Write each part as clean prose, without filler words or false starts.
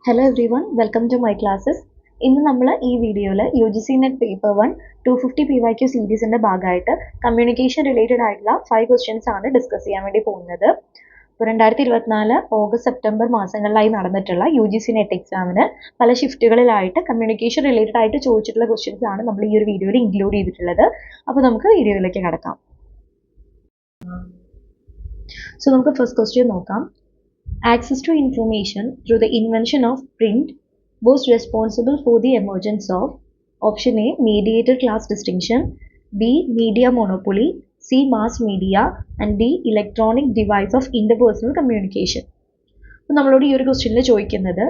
Hello everyone, welcome to my classes. ഇന്ന് നമ്മൾ ഈ വീഡിയോയിൽ UGC NET പേപ്പർ 1 250 PYQ സീരീസിന്റെ ഭാഗമായിട്ട് കമ്മ്യൂണിക്കേഷൻ റിലേറ്റഡ് ആയിട്ടുള്ള 5 ക്വസ്റ്റ്യൻസ് ആണ് ഡിസ്കസ് ചെയ്യാൻ വേണ്ടി പോകുന്നത്. ഇപ്പോൾ 2024 ഓഗസ്റ്റ് സെപ്റ്റംബർ മാസങ്ങളിലായി നടന്നിട്ടുള്ള UGC NET എക്സാമിന് പല ഷിഫ്റ്റുകളിലായിട്ട് കമ്മ്യൂണിക്കേഷൻ റിലേറ്റഡ് ആയിട്ട് ചോദിച്ചിട്ടുള്ള ക്വസ്റ്റ്യൻസ് ആണ് നമ്മൾ ഈ ഒരു വീഡിയോയിൽ ഇൻക്ലൂഡ് ചെയ്തിട്ടുള്ളത്. അപ്പോൾ നമുക്ക് വീഡിയോയിലേക്ക് കടക്കാം. സോ നമുക്ക് ഫസ്റ്റ് ക്വസ്റ്റ്യൻ നോക്കാം. Access to information through the invention of print was responsible for the emergence of option A, mediated class distinction, B, media monopoly, C, mass media, and D, electronic device of interpersonal communication. അപ്പോൾ നമ്മളോട് ഈ ഒരു ക്വസ്റ്റ്യനിൽ ചോദിക്കുന്നത്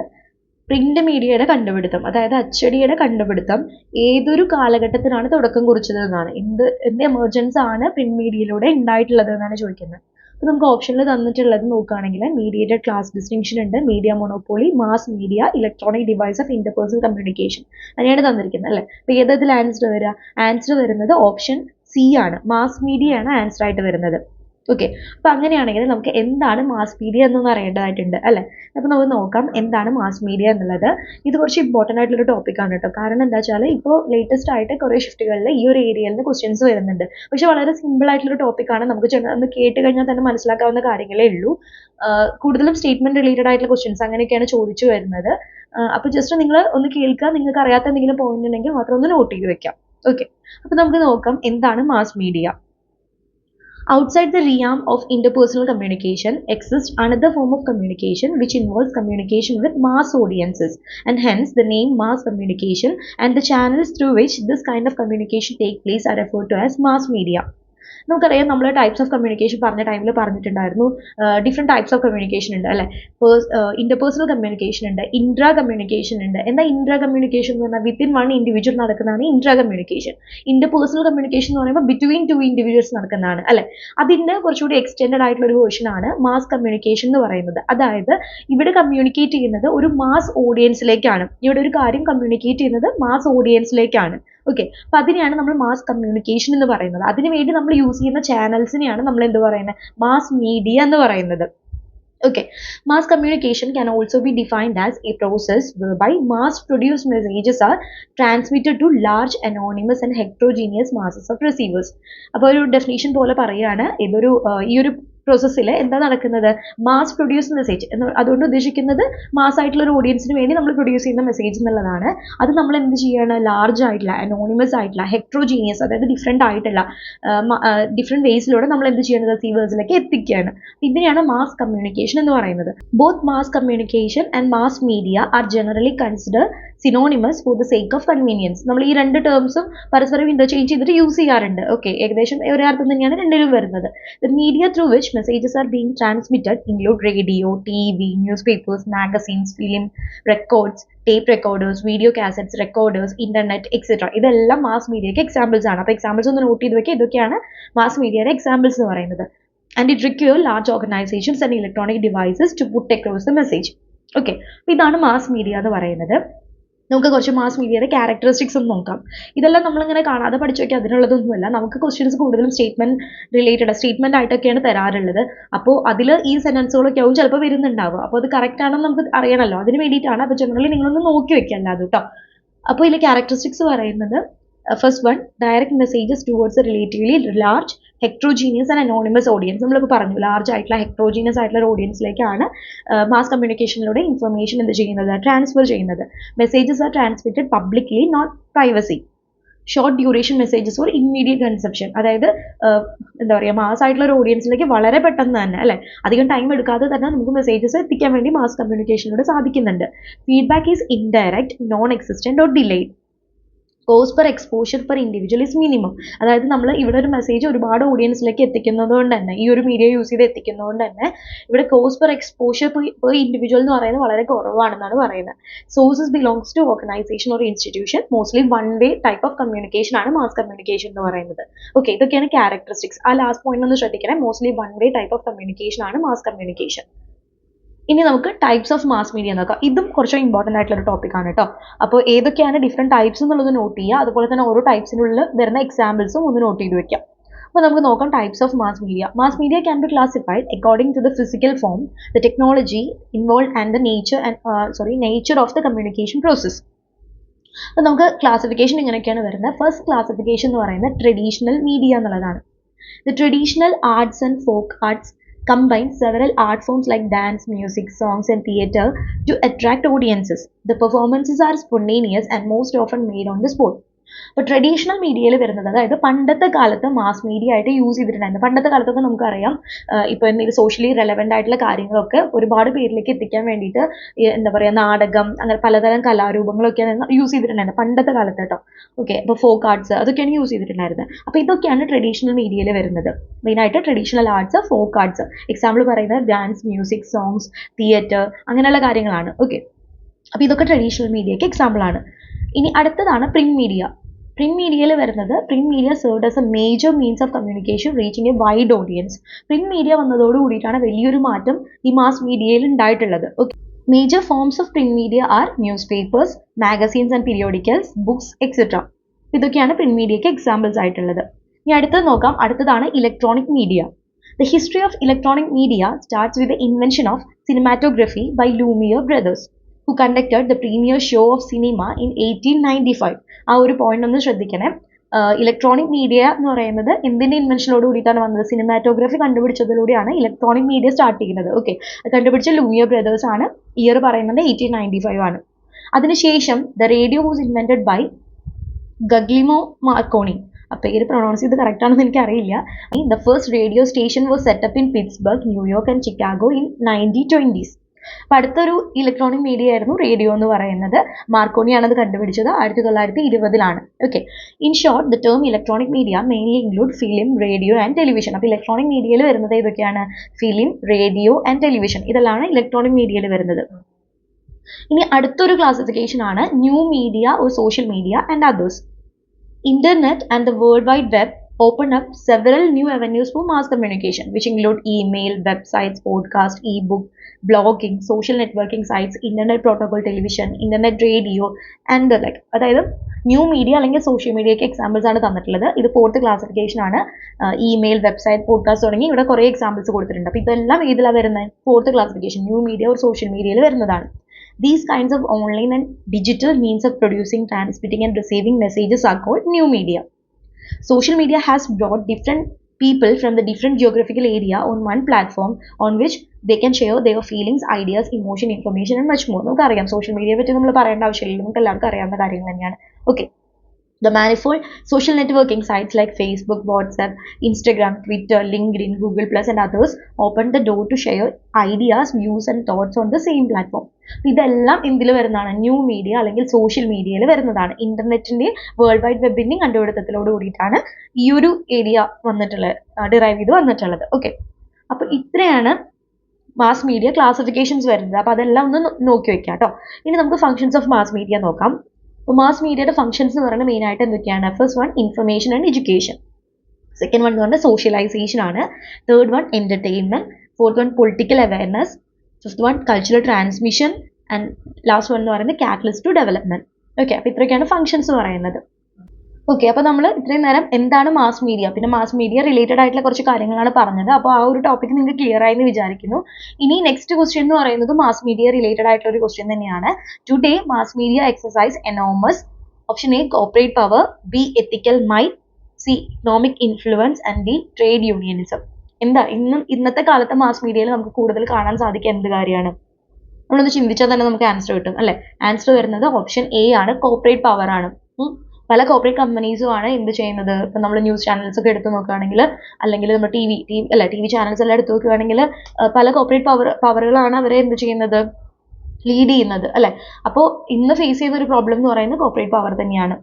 print മീഡിയയുടെ കണ്ടുപിടുത്തം, അതായത് അച്ചടിയുടെ കണ്ടുപിടുത്തം ഏതൊരു കാലഘട്ടത്തിനാണ് തുടക്കം കുറിച്ചത് എന്നാണ്. എന്ത് എമർജൻസ് ആണ് പ്രിന്റ് മീഡിയയിലൂടെ ഉണ്ടായിട്ടുള്ളത് എന്നാണ് ചോദിക്കുന്നത്. അപ്പോൾ നമുക്ക് ഓപ്ഷനിൽ തന്നിട്ടുള്ളത് നോക്കുകയാണെങ്കിൽ മീഡിയേറ്റഡ് ക്ലാസ് ഡിസ്റ്റിങ്ഷൻ ഉണ്ട്, media monopoly, mass media, electronic device of interpersonal communication അങ്ങനെയാണ് തന്നിരിക്കുന്നത് അല്ലേ. അപ്പോൾ ഏതതിൽ ആൻസർ വരിക? ആൻസർ വരുന്നത് ഓപ്ഷൻ സി ആണ്, മാസ് മീഡിയ ആണ് ആൻസർ ആയിട്ട് വരുന്നത്. ഓക്കെ, അപ്പോൾ അങ്ങനെയാണെങ്കിൽ നമുക്ക് എന്താണ് മാസ് മീഡിയ എന്നൊന്നും അറിയേണ്ടതായിട്ടുണ്ട് അല്ലേ. അപ്പോൾ നമുക്ക് നോക്കാം എന്താണ് മാസ് മീഡിയ എന്നുള്ളത്. ഇത് കുറച്ച് ഇമ്പോർട്ടൻ്റ് ആയിട്ടുള്ളൊരു ടോപ്പിക്കാണ് കേട്ടോ. കാരണം എന്താ വെച്ചാൽ ഇപ്പോൾ ലേറ്റസ്റ്റ് ആയിട്ട് കുറേ ഷിഫ്റ്റുകളിൽ ഈ ഒരു ഏരിയയിൽ നിന്ന് ക്വസ്റ്റ്യൻസ് വരുന്നുണ്ട്. പക്ഷെ വളരെ സിമ്പിൾ ആയിട്ടുള്ളൊരു ടോപ്പിക്കാണ്, നമുക്ക് ഒന്ന് കേട്ട് കഴിഞ്ഞാൽ തന്നെ മനസ്സിലാക്കാവുന്ന കാര്യങ്ങളേ ഉള്ളൂ. കൂടുതലും സ്റ്റേറ്റ്മെന്റ് റിലേറ്റഡ് ആയിട്ടുള്ള ക്വസ്റ്റ്യൻസ് അങ്ങനെയൊക്കെയാണ് ചോദിച്ചു വരുന്നത്. അപ്പോൾ ജസ്റ്റ് നിങ്ങൾ ഒന്ന് കേൾക്കുക, നിങ്ങൾക്ക് അറിയാത്ത എന്തെങ്കിലും പോയിന്റ് ഉണ്ടെങ്കിൽ മാത്രം ഒന്ന് നോട്ട് ചെയ്ത് വെക്കാം. ഓക്കെ, അപ്പോൾ നമുക്ക് നോക്കാം എന്താണ് mass media. Outside the realm of interpersonal communication exists another form of communication which involves communication with mass audiences, and hence the name mass communication and the channels through which this kind of communication take place are referred to as mass media. നമുക്കറിയാം നമ്മൾ types of communication പറഞ്ഞ ടൈമിൽ പറഞ്ഞിട്ടുണ്ടായിരുന്നു different types of communication ഉണ്ട് അല്ലേ. Interpersonal communication ഉണ്ട്, intra communication ഉണ്ട്. എന്താ ഇൻട്രാ കമ്മ്യൂണിക്കേഷൻ എന്ന് പറഞ്ഞാൽ വിത്തിൻ വൺ ഇൻഡിവിജ്വൽ നടക്കുന്നതാണ് ഇൻട്രാ കമ്മ്യൂണിക്കേഷൻ. ഇന്റർപേഴ്സണൽ കമ്മ്യൂണിക്കേഷൻ എന്ന് പറയുമ്പോൾ ബിറ്റ്വീൻ ടു ഇൻഡിവിജ്വൽസ് നടക്കുന്നതാണ് അല്ലേ. അതിൻ്റെ കുറച്ചുകൂടി എക്സ്റ്റെൻഡഡ് ആയിട്ടുള്ള ഒരു വേർഷനാണ് മാസ് കമ്മ്യൂണിക്കേഷൻ എന്ന് പറയുന്നത്. അതായത് ഇവിടെ കമ്മ്യൂണിക്കേറ്റ് ചെയ്യുന്നത് ഒരു മാസ് ഓഡിയൻസിലേക്കാണ്. ഇവിടെ ഒരു കാര്യം കമ്മ്യൂണിക്കേറ്റ് ചെയ്യുന്നത് മാസ് ഓഡിയൻസിലേക്കാണ്. ഓക്കെ, അപ്പോൾ അതിനെയാണ് നമ്മൾ മാസ് കമ്മ്യൂണിക്കേഷൻ എന്ന് പറയുന്നത്. അതിനുവേണ്ടി നമ്മൾ യൂസ് ചെയ്യുന്ന ചാനൽസിനെയാണ് നമ്മൾ എന്ത് പറയുന്നത്? മാസ് മീഡിയ എന്ന് പറയുന്നത്. Okay, mass communication can also be defined as a process whereby mass-produced messages are transmitted to large anonymous and heterogeneous masses of receivers. അപ്പോൾ ഒരു ഡെഫിനേഷൻ പോലെ പറയുകയാണ്, ഇതൊരു ഈ ഒരു പ്രോസസ്സിൽ എന്താ നടക്കുന്നത്? മാസ് പ്രൊഡ്യൂസ് മെസ്സേജ് എന്ന് അതുകൊണ്ട് ഉദ്ദേശിക്കുന്നത് മാസ് ആയിട്ടുള്ള ഒരു ഓഡിയൻസിന് വേണ്ടി നമ്മൾ പ്രൊഡ്യൂസ് ചെയ്യുന്ന മെസ്സേജ് എന്നുള്ളതാണ്. അത് നമ്മൾ എന്ത് ചെയ്യാണ്? ലാർജ് ആയിട്ടുള്ള, അനോണിമസ് ആയിട്ടുള്ള, ഹെട്രോജീനിയസ്, അതായത് ഡിഫറെൻ്റ് ആയിട്ടുള്ള ഡിഫറെൻറ്റ് വേസിലൂടെ നമ്മൾ എന്ത് ചെയ്യുന്നത്? റിസീവേഴ്സിലേക്ക് എത്തിക്കുകയാണ്. ഇതിനെയാണ് മാസ് കമ്മ്യൂണിക്കേഷൻ എന്ന് പറയുന്നത്. Both mass communication and mass media are generally consider synonymous for the sake of convenience. നമ്മൾ ഈ രണ്ട് ടേംസും പരസ്പരം ഇന്റർചേഞ്ച് ചെയ്തിട്ട് യൂസ് ചെയ്യാറുണ്ട്. ഓക്കെ, ഏകദേശം ഒരേ അർത്ഥം തന്നെയാണ് രണ്ടിലും വരുന്നത്. The media through which messages are being transmitted include radio, TV, newspapers, magazines, film, records, tape recorders, video cassettes, recorders, internet, etc. ഇതെല്ലാം മാസ് മീഡിയയ്ക്ക് എക്സാമ്പിൾസ് ആണ്. അപ്പോൾ എക്സാമ്പിൾസ് ഒന്ന് നോട്ട് ചെയ്ത് വെക്കുക. ഇതൊക്കെയാണ് മാസ് മീഡിയയുടെ എക്സാമ്പിൾസ് എന്ന് പറയുന്നത്. And it requires large organizations and electronic devices to put across the message. Okay, അപ്പോൾ ഇതാണ് മാസ് മീഡിയ എന്ന് പറയുന്നത്. നമുക്ക് കുറച്ച് മാസ് മീഡിയയുടെ ക്യാരക്ടറിസ്റ്റിക്സ് ഒന്ന് നോക്കാം. ഇതെല്ലാം നമ്മളിങ്ങനെ കാണാതെ പഠിച്ചു വയ്ക്കുക, അതിനുള്ളതൊന്നുമല്ല. നമുക്ക് ക്വസ്റ്റ്യൻസ് കൂടുതലും സ്റ്റേറ്റ്മെന്റ് ആയിട്ടൊക്കെയാണ് തരാറുള്ളത്. അപ്പോൾ അതിൽ ഈ സെന്റൻസുകളൊക്കെ ആവും ചിലപ്പോൾ വരുന്നുണ്ടാവുക. അപ്പോൾ അത് കറക്റ്റ് ആണെന്ന് നമുക്ക് അറിയണമല്ലോ, അതിന് വേണ്ടിയിട്ടാണ്. അപ്പോൾ ജനറലി നിങ്ങളൊന്ന് നോക്കി വെക്കുക അല്ലാതെ കേട്ടോ. അപ്പോൾ ഇതിൽ ക്യാരക്ടറിസ്റ്റിക്സ് പറയുന്നത്, first one, direct messages towards A relatively large heterogeneous and anonymous audience. നമ്മളിപ്പോൾ പറഞ്ഞു ലാർജ് ആയിട്ടുള്ള ഹെട്രോജീനിയസ് ആയിട്ടുള്ള ഒരു ഓഡിയൻസിലേക്കാണ് മാസ് കമ്മ്യൂണിക്കേഷനിലൂടെ ഇൻഫർമേഷൻ എന്ത് ചെയ്യുന്നത്? ട്രാൻസ്ഫർ ചെയ്യുന്നത്. Messages are transmitted publicly, not privacy. Short duration messages for immediate conception. അതായത് എന്താ പറയുക, മാസ് ആയിട്ടുള്ള ഒരു ഓഡിയൻസിലേക്ക് വളരെ പെട്ടെന്ന് തന്നെ അല്ലേ, അധികം ടൈം എടുക്കാതെ തന്നെ നമുക്ക് മെസ്സേജസ് എത്തിക്കാൻ വേണ്ടി മാസ് കമ്മ്യൂണിക്കേഷനിലൂടെ സാധിക്കുന്നുണ്ട്. Feedback is indirect, non existent or delayed. Cost per exposure per individual is minimum. അതായത് നമ്മൾ ഇവിടെ ഒരു മെസ്സേജ് ഒരുപാട് ഓഡിയൻസിലേക്ക് എത്തിക്കുന്നത് കൊണ്ട് തന്നെ, ഈ ഒരു മീഡിയ യൂസ് ചെയ്ത് എത്തിക്കുന്നതുകൊണ്ട് തന്നെ ഇവിടെ cost per exposure per individual എന്ന് പറയുന്നത് വളരെ കുറവാണെന്നാണ് പറയുന്നത്. Sources belongs to organisation or institution. Mostly one way type of communication ആണ് മാസ് കമ്മ്യൂണിക്കേഷൻ എന്ന് പറയുന്നത്. ഓക്കെ, ഇതൊക്കെയാണ് ക്യാരക്ടറിസ്റ്റിക്സ്. ആ ലാസ്റ്റ് പോയിന്റ് ഒന്ന് ശ്രദ്ധിക്കണേ. Mostly one way type of communication ആണ് മാസ് കമ്മ്യൂണിക്കേഷൻ. ഇനി നമുക്ക് ടൈപ്സ് ഓഫ് മാസ് മീഡിയ നോക്കാം. ഇതും കുറച്ച് ഇമ്പോർട്ടൻ്റ് ആയിട്ടുള്ള ഒരു ടോപ്പിക്കാണ് കേട്ടോ. അപ്പോൾ ഏതൊക്കെയാണ് ഡിഫറെൻറ്റ് ടൈപ്സ് എന്നുള്ളത് നോട്ട് ചെയ്യുക. അതുപോലെ തന്നെ ഓരോ ടൈപ്സിനുള്ളിൽ വരുന്ന എക്സാമ്പിൾസും ഒന്ന് നോട്ട് ചെയ്ത് വെക്കാം. അപ്പോൾ നമുക്ക് നോക്കാം types of mass media. Mass media can be classified according to the physical form, the technology involve and the nature of the communication process. അപ്പോൾ നമുക്ക് ക്ലാസിഫിക്കേഷൻ ഇങ്ങനെയൊക്കെയാണ് വരുന്നത്. ഫസ്റ്റ് ക്ലാസിഫിക്കേഷൻ എന്ന് പറയുന്നത് ട്രഡീഷണൽ മീഡിയ എന്നുള്ളതാണ്. The traditional arts and folk arts combine several art forms like dance, music, songs, and theatre to attract audiences. The performances are spontaneous and most often made on the spot. അപ്പോൾ traditional മീഡിയയിൽ വരുന്നത്, അതായത് പണ്ടത്തെ കാലത്ത് mass media ആയിട്ട് use ചെയ്തിട്ടുണ്ടായിരുന്നു. പണ്ടത്തെ കാലത്തൊക്കെ നമുക്കറിയാം ഇപ്പോൾ എന്തെങ്കിലും സോഷ്യലി റെലവൻ്റ് ആയിട്ടുള്ള കാര്യങ്ങളൊക്കെ ഒരുപാട് പേരിലേക്ക് എത്തിക്കാൻ വേണ്ടിയിട്ട് എന്താ പറയുക, നാടകം, അങ്ങനെ പലതരം കലാരൂപങ്ങളൊക്കെയാണ് യൂസ് ചെയ്തിട്ടുണ്ടായിരുന്നത് പണ്ടത്തെ കാലത്ത് കേട്ടോ. ഓക്കെ, അപ്പോൾ ഫോക്ക് ആർട്സ് അതൊക്കെയാണ് യൂസ് ചെയ്തിട്ടുണ്ടായിരുന്നത്. അപ്പോൾ ഇതൊക്കെയാണ് ട്രഡീഷണൽ മീഡിയയിൽ വരുന്നത്. മെയിനായിട്ട് traditional arts, folk arts. Example പറയുന്നത് ഡാൻസ്, മ്യൂസിക്, സോങ്സ്, തിയേറ്റർ, അങ്ങനെയുള്ള കാര്യങ്ങളാണ്. ഓക്കെ, അപ്പോൾ ഇതൊക്കെ ട്രഡീഷണൽ മീഡിയയ്ക്ക് എക്സാമ്പിളാണ്. ഇനി അടുത്തതാണ് പ്രിന്റ് മീഡിയ. പ്രിന്റ് മീഡിയയിൽ വരുന്നത്, print media served as a major means of communication reaching a wide audience. Print media വന്നതോട് കൂടിയിട്ടാണ് വലിയൊരു മാറ്റം ഈ മാസ് മീഡിയയിൽ ഉണ്ടായിട്ടുള്ളത്. Okay, major forms of print media are newspapers, magazines and periodicals, books etcetera. ഇതൊക്കെയാണ് പ്രിന്റ് മീഡിയയ്ക്ക് examples ആയിട്ടുള്ളത്. ഇനി അടുത്തത് നോക്കാം. അടുത്തതാണ് electronic media. The history of electronic media starts with the invention of cinematography by Lumiere brothers, who conducted the premiere show of cinema in 1895. ആ ഒരു point ഒന്ന് ശ്രദ്ധിക്കണേ. ഇലക്ട്രോണിക് മീഡിയ എന്ന് പറയുന്നത് എന്തിൻ്റെ ഇൻവെൻഷനോട് കൂടിയിട്ടാണ് വന്നത്? സിനിമാറ്റോഗ്രഫി കണ്ടുപിടിച്ചതിലൂടെയാണ് ഇലക്ട്രോണിക് മീഡിയ സ്റ്റാർട്ട് ചെയ്യുന്നത്. ഓക്കെ, കണ്ടുപിടിച്ച ലൂമിയർ ബ്രദേഴ്സ് ആണ്. ഇയർ പറയുന്നത് 1895 ആണ്. അതിനുശേഷം the radio was invented by Guglielmo Marconi. ആ പേര് പ്രൊണൗൺസ് ചെയ്ത് കറക്റ്റ് ആണെന്ന് എനിക്ക് അറിയില്ല. The first radio station was set up in Pittsburgh, New York and Chicago in 1920s. അപ്പോൾ അടുത്തൊരു ഇലക്ട്രോണിക് മീഡിയ ആയിരുന്നു റേഡിയോ എന്ന് പറയുന്നത്. മാർക്കോണിയാണ് അത് കണ്ടുപിടിച്ചത് 1920-ലാണ്. Okay, in short the term electronic media mainly include film, radio and television. അപ്പോൾ ഇലക്ട്രോണിക് മീഡിയയിൽ വരുന്നത് ഇതൊക്കെയാണ്: ഫിലിം, റേഡിയോ ആൻഡ് ടെലിവിഷൻ. ഇതെല്ലാം ഇലക്ട്രോണിക് മീഡിയയിൽ വരുന്നത്. ഇനി അടുത്തൊരു ക്ലാസിഫിക്കേഷൻ ആണ് new media or social media and others. Internet and the World Wide Web opened up several new avenues for mass communication, which include email, websites, podcast, e-book, blogging, social networking sites, internet protocol television, internet radio and the like. അതായത് new media അല്ലെങ്കിൽ social മീഡിയയ്ക്ക് examples ആണ് തന്നിട്ടുള്ളത്. ഇത് fourth classification ആണ്. Email, website, podcast തുടങ്ങി ഇവിടെ കുറേ examples കൊടുത്തിട്ടുണ്ട്. അപ്പോൾ ഇതെല്ലാം ഏതിലാണ് വരുന്നത്? Fourth classification, new media or social മീഡിയയിൽ വരുന്നതാണ്. These kinds of online and digital means of producing, transmitting and receiving messages are called new media. Social media has brought different people from the different geographical area on one platform on which they can share their feelings, ideas, emotion, information and much more. നമുക്കറിയാം social മീഡിയയെ പറ്റി നമ്മൾ പറയേണ്ട ആവശ്യമില്ല, നമുക്ക് എല്ലാവർക്കും അറിയാവുന്ന കാര്യങ്ങൾ തന്നെയാണ്. Okay, the manifold social networking sites like Facebook, WhatsApp, Instagram, Twitter, LinkedIn, Google Plus and others open the door to share ideas, views and thoughts on the same platform. ഇതെല്ലാം എന്തിൽ വരുന്നതാണ്? ന്യൂ മീഡിയ അല്ലെങ്കിൽ social മീഡിയയിൽ വരുന്നതാണ്. ഇന്റർനെറ്റിന്റെ world wide വെബിന്റെ കണ്ടുപിടുത്തത്തിലോട് കൂടിയിട്ടാണ് ഈ ഒരു ഏരിയ വന്നിട്ടുള്ളത്, ഡിറൈവ് ചെയ്ത് വന്നിട്ടുള്ളത്. ഓക്കെ, അപ്പോൾ ഇത്രയാണ് മാസ് മീഡിയ ക്ലാസിഫിക്കേഷൻസ് വരുന്നത്. അപ്പോൾ അതെല്ലാം ഒന്ന് നോക്കി വെക്കാം കേട്ടോ. ഇനി നമുക്ക് ഫങ്ഷൻസ് ഓഫ് മാസ് മീഡിയ നോക്കാം. അപ്പോൾ മാസ് മീഡിയയുടെ ഫങ്ഷൻസ് എന്ന് പറയുന്നത് മെയിനായിട്ട് എന്തൊക്കെയാണ്? First one information and education. Second one എന്ന് പറഞ്ഞാൽ സോഷ്യലൈസേഷൻ ആണ്. Third one entertainment. Fourth one political awareness. Fifth one cultural transmission and last one എന്ന് പറയുന്നത് കാറ്റലിസ്റ്റ് ടു ഡെവലപ്മെന്റ്. ഓക്കെ, അപ്പോൾ ഇത്രയൊക്കെയാണ് ഫങ്ഷൻസ് പറയുന്നത്. ഓക്കെ, അപ്പോൾ നമ്മൾ ഇത്രയും നേരം എന്താണ് മാസ് മീഡിയ, പിന്നെ മാസ് മീഡിയ റിലേറ്റഡ് ആയിട്ടുള്ള കുറച്ച് കാര്യങ്ങളാണ് പറഞ്ഞത്. അപ്പോൾ ആ ഒരു ടോപ്പിക് നിങ്ങൾക്ക് ക്ലിയർ ആയി എന്ന് വിചാരിക്കുന്നു. ഇനി നെക്സ്റ്റ് ക്വസ്റ്റ്യൻ എന്ന് പറയുന്നത് മാസ് മീഡിയ റിലേറ്റഡ് ആയിട്ടുള്ള ഒരു ക്വസ്റ്റ്യൻ തന്നെയാണ്. Today mass media exercise enormous. Option A corporate power, B ethical might, C economic influence and D trade unionism. എന്താ ഇന്നത്തെ കാലത്തെ മാസ് മീഡിയയിൽ നമുക്ക് കൂടുതൽ കാണാൻ സാധിക്കുക എന്ത് കാര്യമാണ്? നമ്മളൊന്ന് ചിന്തിച്ചാൽ തന്നെ നമുക്ക് ആൻസർ കിട്ടും അല്ലേ? ആൻസർ വരുന്നത് ഓപ്ഷൻ എ ആണ്, കോർപ്പറേറ്റ് പവർ ആണ്. പല കോർപ്പറേറ്റ് കമ്പനീസും ആണ് എന്ത് ചെയ്യുന്നത്? ഇപ്പം നമ്മൾ ന്യൂസ് ചാനൽസ് ഒക്കെ എടുത്ത് നോക്കുകയാണെങ്കിൽ, അല്ലെങ്കിൽ നമ്മൾ ടി വി ചാനൽസ് എല്ലാം എടുത്ത് നോക്കുകയാണെങ്കിൽ പല കോർപ്പറേറ്റ് പവറുകളാണ് അവരെ എന്ത് ചെയ്യുന്നത്? ലീഡ് ചെയ്യുന്നത് അല്ലേ? അപ്പോൾ ഇന്ന് ഫേസ് ചെയ്യുന്ന ഒരു പ്രോബ്ലം എന്ന് പറയുന്നത് കോർപ്പറേറ്റ് പവർ തന്നെയാണ്.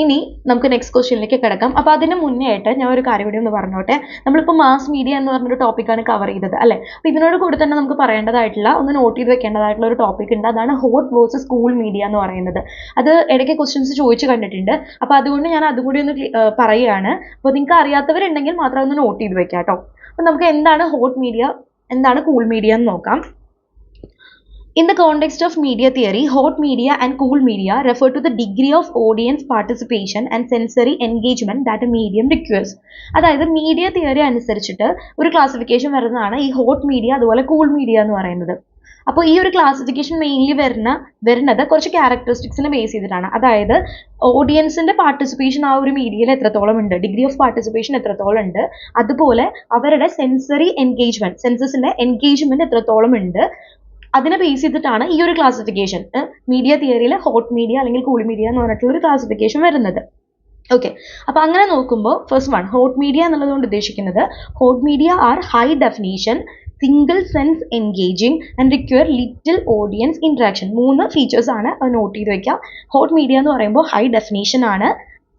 ഇനി നമുക്ക് നെക്സ്റ്റ് ക്വസ്റ്റ്യനിലേക്ക് കിടക്കാം. അപ്പോൾ അതിന് മുന്നേ ആയിട്ട് ഞാൻ ഒരു കാര്യം കൂടി ഒന്ന് പറഞ്ഞോട്ടെ. നമ്മളിപ്പോൾ മാസ് മീഡിയ എന്ന് പറഞ്ഞൊരു ടോപ്പിക്കാണ് കവർ ചെയ്തത് അല്ലേ? അപ്പോൾ ഇതിനോട് കൂടി തന്നെ നമുക്ക് പറയേണ്ടതായിട്ടുള്ള, ഒന്ന് നോട്ട് ചെയ്ത് വെക്കേണ്ടതായിട്ടുള്ള ഒരു ടോപ്പിക് ഉണ്ട്. അതാണ് ഹോട്ട് വേഴ്സസ് കൂൾ മീഡിയ എന്ന് പറയുന്നത്. അത് ഇടയ്ക്ക് ക്വസ്റ്റ്യൻസ് ചോദിച്ചു കണ്ടിട്ടുണ്ട്. അപ്പോൾ അതുകൊണ്ട് ഞാൻ അതും കൂടി ഒന്ന് പറയുകയാണ്. അപ്പോൾ നിങ്ങൾക്ക് അറിയാത്തവരുണ്ടെങ്കിൽ മാത്രം ഒന്ന് നോട്ട് ചെയ്ത് വെക്കാം കേട്ടോ. അപ്പോൾ നമുക്ക് എന്താണ് ഹോട്ട് മീഡിയ, എന്താണ് കൂൾ മീഡിയ എന്ന് നോക്കാം. In the context of media theory, hot media and cool media refer to the degree of audience participation and sensory engagement that a medium requires. അതായത് മീഡിയ തിയറി അനുസരിച്ചിട്ട് ഒരു classification വരുന്നതാണ് ഈ hot media അതുപോലെ cool media എന്ന് പറയുന്നത്. അപ്പോൾ ഈ ഒരു ക്ലാസിഫിക്കേഷൻ മെയിൻലി വരുന്നത് കുറച്ച് ക്യാരക്ടറിസ്റ്റിക്സിനെ ബേസ് ചെയ്തിട്ടാണ്. അതായത് ഓഡിയൻസിന്റെ പാർട്ടിസിപ്പേഷൻ ആ ഒരു മീഡിയയിൽ എത്രത്തോളം ഉണ്ട്, ഡിഗ്രി ഓഫ് പാർട്ടിസിപ്പേഷൻ എത്രത്തോളം ഉണ്ട്, അതുപോലെ അവരുടെ സെൻസറി എൻഗേജ്മെന്റ്, സെൻസസിന്റെ എൻഗേജ്മെന്റ് എത്രത്തോളം ഉണ്ട്, അതിനെ ബേസ് ചെയ്തിട്ടാണ് ഈ ഒരു ക്ലാസിഫിക്കേഷൻ മീഡിയ തിയറിയിൽ ഹോട്ട് മീഡിയ അല്ലെങ്കിൽ കൂൾ മീഡിയ എന്ന് പറഞ്ഞിട്ടുള്ള ഒരു ക്ലാസിഫിക്കേഷൻ വരുന്നത്. ഓക്കെ, അപ്പൊ അങ്ങനെ നോക്കുമ്പോൾ ഫസ്റ്റ് വൺ ഹോട്ട് മീഡിയ എന്നുള്ളതുകൊണ്ട് ഉദ്ദേശിക്കുന്നത് hot media are high definition, single sense engaging and require little audience interaction. 3 features ആണ് നോട്ട് ചെയ്ത് വെക്കുക. ഹോട്ട് മീഡിയ എന്ന് പറയുമ്പോൾ ഹൈ ഡെഫിനീഷൻ ആണ്,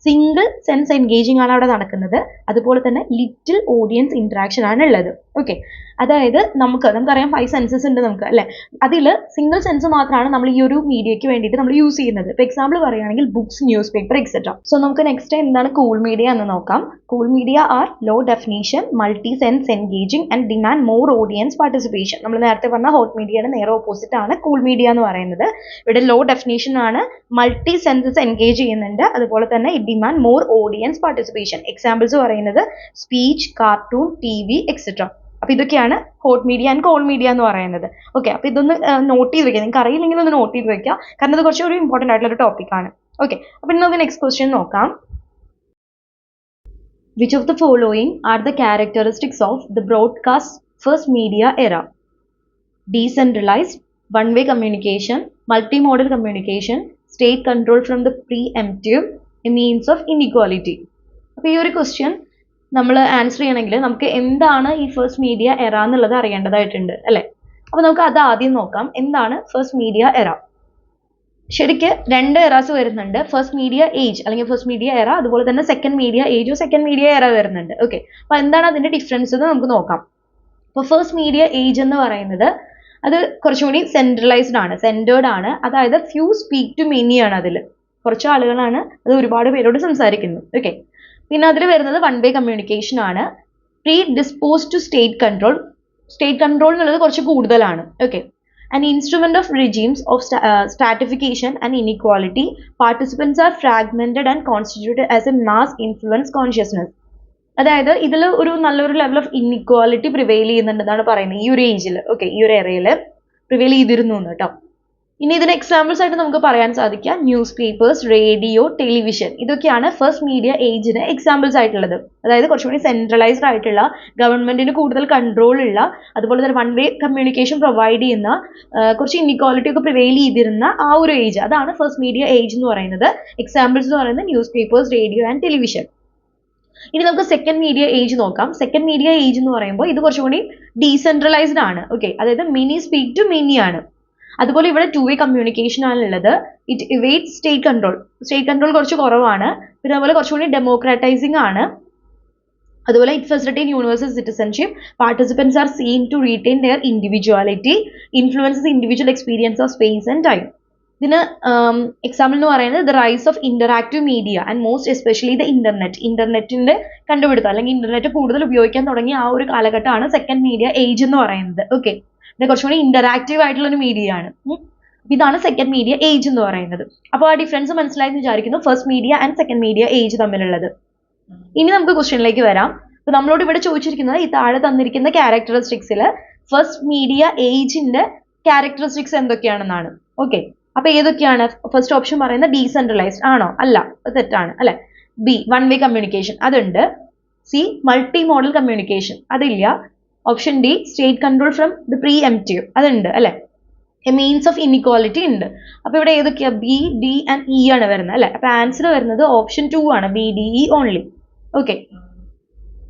സിംഗിൾ സെൻസ് എൻഗേജിങ് ആണ് അവിടെ നടക്കുന്നത്, അതുപോലെ തന്നെ ലിറ്റിൽ ഓഡിയൻസ് ഇന്ററാക്ഷൻ ആണ് ഉള്ളത്. ഓക്കെ, അതായത് നമുക്കറിയാം 5 സെൻസസ് ഉണ്ട് നമുക്ക് അല്ലെ, അതിൽ സിംഗിൾ സെൻസ് മാത്രമാണ് നമ്മൾ ഈ ഒരു മീഡിയയ്ക്ക് വേണ്ടിയിട്ട് നമ്മൾ യൂസ് ചെയ്യുന്നത്. ഇപ്പൊ എക്സാമ്പിൾ പറയുകയാണെങ്കിൽ books, newspaper etcetera. So നമുക്ക് നെക്സ്റ്റ് എന്താണ് കൂൾ മീഡിയ എന്ന് നോക്കാം. Cool media are low definition, multi sense engaging and demand more audience participation. നമ്മൾ നേരത്തെ പറഞ്ഞ ഹോട്ട് മീഡിയയുടെ നേരെ ഓപ്പോസിറ്റ് ആണ് കൂൾ മീഡിയ എന്ന് പറയുന്നത്. ഇവിടെ ലോ ഡെഫിനീഷൻ ആണ്, മൾട്ടി സെൻസസ് എൻഗേജ് ചെയ്യുന്നുണ്ട്, അതുപോലെ തന്നെ it demand more audience participation. Examples പറയുന്നത് സ്പീച്ച്, കാർട്ടൂൺ, TV എക്സെട്ര. അപ്പൊ ഇതൊക്കെയാണ് hot media and called media എന്ന് പറയുന്നത്. ഓക്കെ, അപ്പൊ ഇതൊന്ന് നോട്ട് ചെയ്ത് വെക്കുക, നിങ്ങൾക്ക് അറിയില്ലെങ്കിൽ ഒന്ന് നോട്ട് ചെയ്ത് വെക്കുക, കാരണം ഇത് കുറച്ചുകൂടി ഇമ്പോർട്ടൻ്റ് ആയിട്ടുള്ള ഒരു ടോപ്പിക് ആണ്. ഓക്കെ, അപ്പൊ നമുക്ക് നെക്സ്റ്റ് ക്വസ്റ്റ്യൻ നോക്കാം. Which of the following are the characteristics of the broadcast first media era? Decentralized, one-way communication, multimodal communication, state control from the preemptive, a means of inequality. അപ്പോൾ ഈ ഒരു question നമ്മൾ answer ചെയ്യണമെങ്കിൽ നമുക്ക് എന്താണ് ഈ first media എറ എന്നുള്ളത് അറിയേണ്ടതായിട്ടുണ്ട് അല്ലേ. അപ്പോൾ നമുക്ക് അത് ആദ്യം നോക്കാം. എന്താണ് ഫസ്റ്റ് മീഡിയ എറ? ശരിക്ക് 2 എറാസ് വരുന്നുണ്ട്. ഫസ്റ്റ് മീഡിയ ഏജ് അല്ലെങ്കിൽ ഫസ്റ്റ് മീഡിയ എറ, അതുപോലെ തന്നെ സെക്കൻഡ് മീഡിയ ഏജോ സെക്കൻഡ് മീഡിയ എറ വരുന്നുണ്ട്. ഓക്കെ, അപ്പോൾ എന്താണ് അതിന്റെ ഡിഫറൻസ് എന്ന് നമുക്ക് നോക്കാം. അപ്പോൾ ഫസ്റ്റ് മീഡിയ ഏജ് എന്ന് പറയുന്നത് അത് കുറച്ചുകൂടി സെൻട്രലൈസ്ഡ് ആണ്, സെൻറ്റേർഡ് ആണ്. അതായത് ഫ്യൂ സ്പീക്ക് ടു മെനി ആണ്. അതിൽ കുറച്ച് ആളുകളാണ് അത് ഒരുപാട് പേരോട് സംസാരിക്കുന്നത്. ഓക്കെ, പിന്നെ അതിൽ വരുന്നത് വൺ വേ കമ്മ്യൂണിക്കേഷൻ ആണ്. Predispose to state control, state control എന്നുള്ളത് കുറച്ച് കൂടുതലാണ്. Okay, an instrument of regimes of stratification and inequality, participants are fragmented and constituted as a mass influence consciousness. അതായത് ഇതിൽ ഒരു നല്ലൊരു ലെവൽ ഓഫ് ഇൻഇക്വാലിറ്റി പ്രിവെയിൽ ചെയ്യുന്നുണ്ടെന്നാണ് പറയുന്നത് ഈ ഒരു ഏജിൽ. ഓക്കെ, ഈ ഒരു ഏരിയയിൽ പ്രിവെയിൽ ചെയ്തിരുന്നു കേട്ടോ. ഇനി ഇതിന് എക്സാമ്പിൾസ് ആയിട്ട് നമുക്ക് പറയാൻ സാധിക്കുക ന്യൂസ് പേപ്പേഴ്സ്, റേഡിയോ, ടെലിവിഷൻ, ഇതൊക്കെയാണ് ഫസ്റ്റ് മീഡിയ ഏജിന് എക്സാമ്പിൾസ് ആയിട്ടുള്ളത്. അതായത് കുറച്ചുകൂടി സെൻട്രലൈസ്ഡ് ആയിട്ടുള്ള, ഗവൺമെന്റിന് കൂടുതൽ കൺട്രോൾ ഉള്ള, അതുപോലെ തന്നെ വൺ വേ കമ്മ്യൂണിക്കേഷൻ പ്രൊവൈഡ് ചെയ്യുന്ന, കുറച്ച് ഇൻഇക്വാലിറ്റി ഒക്കെ പ്രിവെയിൽ ചെയ്തിരുന്ന ആ ഒരു ഏജ്, അതാണ് ഫസ്റ്റ് മീഡിയ ഏജ് എന്ന് പറയുന്നത്. എക്സാമ്പിൾസ് എന്ന് പറയുന്നത് news papers, radio and television. ഇനി നമുക്ക് സെക്കൻഡ് മീഡിയ ഏജ് നോക്കാം. സെക്കൻഡ് മീഡിയ ഏജ് എന്ന് പറയുമ്പോൾ ഇത് കുറച്ചുകൂടി ഡീസെൻട്രലൈസ്ഡ് ആണ്. ഓക്കെ, അതായത് മെനി സ്പീക്ക് ടു മെനി ആണ്. അതുപോലെ ഇവിടെ 2-way കമ്മ്യൂണിക്കേഷൻ ആണുള്ളത്. It evade state control, state control കുറച്ച് കുറവാണ്. പിന്നെ അതുപോലെ കുറച്ചുകൂടി ഡെമോക്രാറ്റൈസിങ് ആണ്. അതുപോലെ it facilitate universal citizenship, participants are seen to retain their individuality, influences individual experience of space and time. ഇതിന് എക്സാമ്പിൾ എന്ന് പറയുന്നത് the rise of interactive media and most especially the internet. ഇന്റർനെറ്റിന്റെ കണ്ടുപിടുത്തം അല്ലെങ്കിൽ ഇന്റർനെറ്റ് കൂടുതൽ ഉപയോഗിക്കാൻ തുടങ്ങിയ ആ ഒരു കാലഘട്ടമാണ് സെക്കൻഡ് മീഡിയ ഏജ് എന്ന് പറയുന്നത്. ഓക്കെ, ഇത് കുറച്ചുകൂടി ഇന്ററാക്റ്റീവ് ആയിട്ടുള്ള ഒരു മീഡിയ ആണ്. ഇതാണ് സെക്കൻഡ് മീഡിയ ഏജ് എന്ന് പറയുന്നത്. അപ്പോൾ ആ ഡിഫറൻസ് മനസ്സിലായെന്ന് വിചാരിക്കുന്നു, first media and second media age തമ്മിലുള്ളത്. ഇനി നമുക്ക് ക്വസ്റ്റ്യനിലേക്ക് വരാം. അപ്പൊ നമ്മളോട് ഇവിടെ ചോദിച്ചിരിക്കുന്നത് ഈ താഴെ തന്നിരിക്കുന്ന ക്യാരക്ടറിസ്റ്റിക്സിൽ ഫസ്റ്റ് മീഡിയ ഏജിന്റെ ക്യാരക്ടറിസ്റ്റിക്സ് എന്തൊക്കെയാണെന്നാണ്. ഓക്കെ, അപ്പൊ ഏതൊക്കെയാണ്? ഫസ്റ്റ് ഓപ്ഷൻ പറയുന്നത് ഡീസെൻട്രലൈസ്ഡ് ആണോ? അല്ല, തെറ്റാണ് അല്ലെ. ബി വൺ വേ കമ്മ്യൂണിക്കേഷൻ, അതുണ്ട്. സി മൾട്ടി മോഡൽ കമ്മ്യൂണിക്കേഷൻ, അതില്ല. Option D state control from the preemptive, അതുണ്ട് അല്ലെ. എ മീൻസ് ഓഫ് ഇൻഇക്വാലിറ്റി ഉണ്ട്. അപ്പൊ ഇവിടെ ഏതൊക്കെയാ? ബി, ഡി ആൻഡ് ഇ ആണ് വരുന്നത് അല്ലെ. അപ്പൊ ആൻസർ വരുന്നത് ഓപ്ഷൻ 2 ആണ്, B, D, E only. Okay,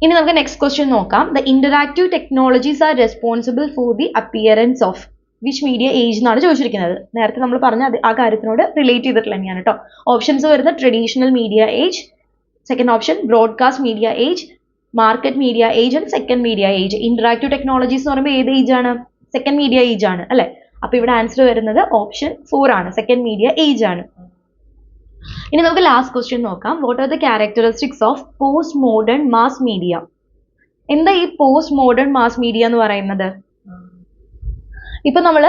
ഇനി നമുക്ക് നെക്സ്റ്റ് ക്വസ്റ്റ്യൻ നോക്കാം. The interactive technologies are responsible for the appearance of which media age എന്നാണ് ചോദിച്ചിരിക്കുന്നത്. നേരത്തെ നമ്മൾ പറഞ്ഞ ആ കാര്യത്തിനോട് റിലേറ്റ് ചെയ്തിട്ടുള്ള തന്നെയാണ് കേട്ടോ. ഓപ്ഷൻസ് വരുന്നത് traditional media age, second option broadcast media age, market media age and second media age. Interactive technologies എന്ന് പറയുമ്പോൾ ഏത് ഏജ് ആണ്? സെക്കൻഡ് മീഡിയ ഏജ് ആണ് അല്ലെ. അപ്പൊ ഇവിടെ ആൻസർ വരുന്നത് ഓപ്ഷൻ 4 ആണ്, സെക്കൻഡ് മീഡിയ ഏജ് ആണ്. ഇനി നമുക്ക് ലാസ്റ്റ് ക്വസ്റ്റ്യൻ നോക്കാം. What are the characteristics of post modern mass media? എന്താ ഈ പോസ്റ്റ് മോഡേൺ മാസ് മീഡിയ എന്ന് പറയുന്നത്? ഇപ്പൊ നമ്മൾ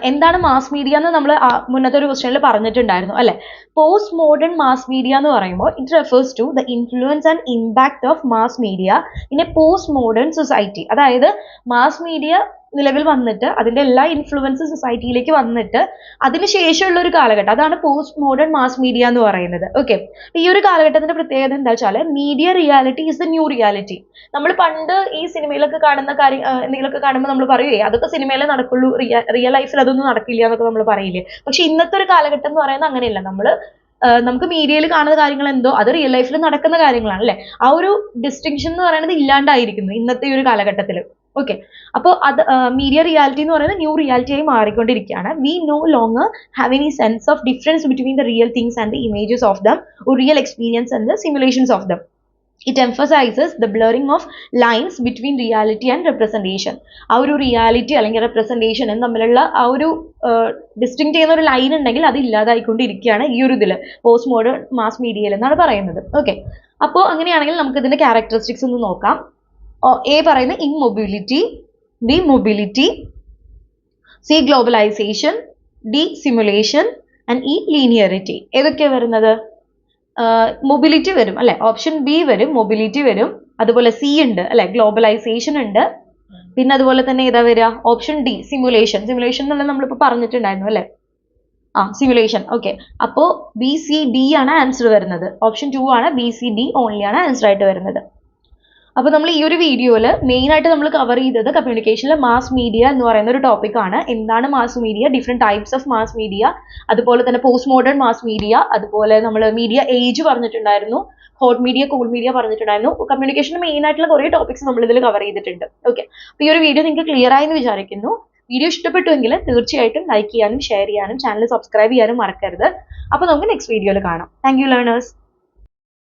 എന്താണ് മാസ് മീഡിയ എന്ന് നമ്മൾ മുന്നത്തെ ഒരു ക്വസ്റ്റ്യനിൽ പറഞ്ഞിട്ടുണ്ടായിരുന്നു അല്ലെ. പോസ്റ്റ് മോഡേൺ മാസ് മീഡിയ എന്ന് പറയുമ്പോൾ it refers to the influence and impact of mass media in a post modern society. അതായത് മാസ് മീഡിയ നിലവിൽ വന്നിട്ട് അതിന്റെ എല്ലാ ഇൻഫ്ലുവൻസ് സൊസൈറ്റിയിലേക്ക് വന്നിട്ട് അതിനുശേഷമുള്ള ഒരു കാലഘട്ടം, അതാണ് പോസ്റ്റ് മോഡേൺ മാസ് മീഡിയ എന്ന് പറയുന്നത്. ഓക്കെ, ഈ ഒരു കാലഘട്ടത്തിന്റെ പ്രത്യേകത എന്താ വെച്ചാൽ media reality is the new reality. നമ്മൾ പണ്ട് ഈ സിനിമയിലൊക്കെ കാണുന്ന കാര്യം എന്തെങ്കിലുമൊക്കെ കാണുമ്പോൾ നമ്മൾ പറയുകയെ അതൊക്കെ സിനിമയിലേ നടക്കുള്ളൂ, റിയൽ ലൈഫിൽ അതൊന്നും നടക്കില്ല എന്നൊക്കെ നമ്മൾ പറയില്ലേ. പക്ഷെ ഇന്നത്തെ ഒരു കാലഘട്ടം എന്ന് പറയുന്നത് അങ്ങനെയല്ല. നമുക്ക് മീഡിയയിൽ കാണുന്ന കാര്യങ്ങൾ എന്തോ അത് റിയൽ ലൈഫിൽ നടക്കുന്ന കാര്യങ്ങളാണ് അല്ലെ. ആ ഒരു ഡിസ്റ്റിങ്ഷൻ എന്ന് പറയുന്നത് ഇല്ലാണ്ടായിരിക്കുന്നു ഇന്നത്തെ ഈ ഒരു കാലഘട്ടത്തിൽ. ഓക്കെ, അപ്പോൾ അത് മീഡിയ റിയാലിറ്റി എന്ന് പറയുന്നത് ന്യൂ റിയാലിറ്റി ആയി മാറിക്കൊണ്ടിരിക്കുകയാണ്. We know longer have any sense of difference between the real things and the images of them, or real experience and the simulations of them. It emphasizes the blurring of lines between reality and representation. ആ ഒരു reality അല്ലെങ്കിൽ representation തമ്മിലുള്ള ആ ഒരു distinct ചെയ്യുന്ന ഒരു line ഉണ്ടെങ്കിൽ അത് ഇല്ലാതായിക്കൊണ്ടിരിക്കുകയാണ് ഈ ഒരു ഇതിൽ പോസ്റ്റ് മോഡേൺ മാസ് മീഡിയയിൽ എന്നാണ് പറയുന്നത്. ഓക്കെ, അപ്പോൾ അങ്ങനെയാണെങ്കിൽ നമുക്ക് ഇതിന്റെ ക്യാരക്ടറിസ്റ്റിക്സ് ഒന്ന് നോക്കാം. എ പറയുന്നത് immobility, B mobility, C globalisation, D simulation and E linearity. ഏതൊക്കെയാണ് വരുന്നത്? മൊബിലിറ്റി വരും അല്ലെ, ഓപ്ഷൻ ബി വരും, മൊബിലിറ്റി വരും, അതുപോലെ സി ഉണ്ട് അല്ലെ, ഗ്ലോബലൈസേഷൻ ഉണ്ട്, പിന്നെ അതുപോലെ തന്നെ ഏതാ വരിക? Option D simulation. സിമുലേഷൻ എന്നുള്ളത് നമ്മളിപ്പോൾ പറഞ്ഞിട്ടുണ്ടായിരുന്നു അല്ലെ. സിമുലേഷൻ. ഓക്കെ, അപ്പോൾ ബി സി ഡി ആണ് ആൻസർ വരുന്നത്. ഓപ്ഷൻ 2 ആണ്, ബി സി ഡി ഓൺലി ആണ് ആൻസർ ആയിട്ട് വരുന്നത്. അപ്പോൾ നമ്മൾ ഈ ഒരു വീഡിയോയിൽ മെയിൻ ആയിട്ട് നമ്മൾ കവർ ചെയ്തത് കമ്മ്യൂണിക്കേഷനിലെ മാസ് മീഡിയ എന്ന് പറയുന്ന ഒരു ടോപ്പിക്കാണ്. എന്താണ് mass media, different types of mass media, അതുപോലെ തന്നെ പോസ്റ്റ് മോഡേൺ മാസ് മീഡിയ, അതുപോലെ നമ്മൾ മീഡിയ ഏജ് പറഞ്ഞിട്ടുണ്ടായിരുന്നു, ഹോട്ട് മീഡിയ, കൂൾ മീഡിയ പറഞ്ഞിട്ടുണ്ടായിരുന്നു. കമ്മ്യൂണിക്കേഷനിൽ മെയിൻ ആയിട്ടുള്ള കുറേ ടോപ്പിക്സ് നമ്മൾ ഇതിൽ കവർ ചെയ്തിട്ടുണ്ട്. ഓക്കെ, അപ്പോൾ ഈ ഒരു വീഡിയോ നിങ്ങൾക്ക് ക്ലിയർ ആയെന്ന് വിചാരിക്കുന്നു. വീഡിയോ ഇഷ്ടപ്പെട്ടുവെങ്കിൽ തീർച്ചയായിട്ടും ലൈക്ക് ചെയ്യാനും ഷെയർ ചെയ്യാനും ചാനൽ സബ്സ്ക്രൈബ് ചെയ്യാനും മറക്കരുത്. അപ്പോൾ നമുക്ക് നെക്സ്റ്റ് വീഡിയോയിൽ കാണാം. Thank you learners.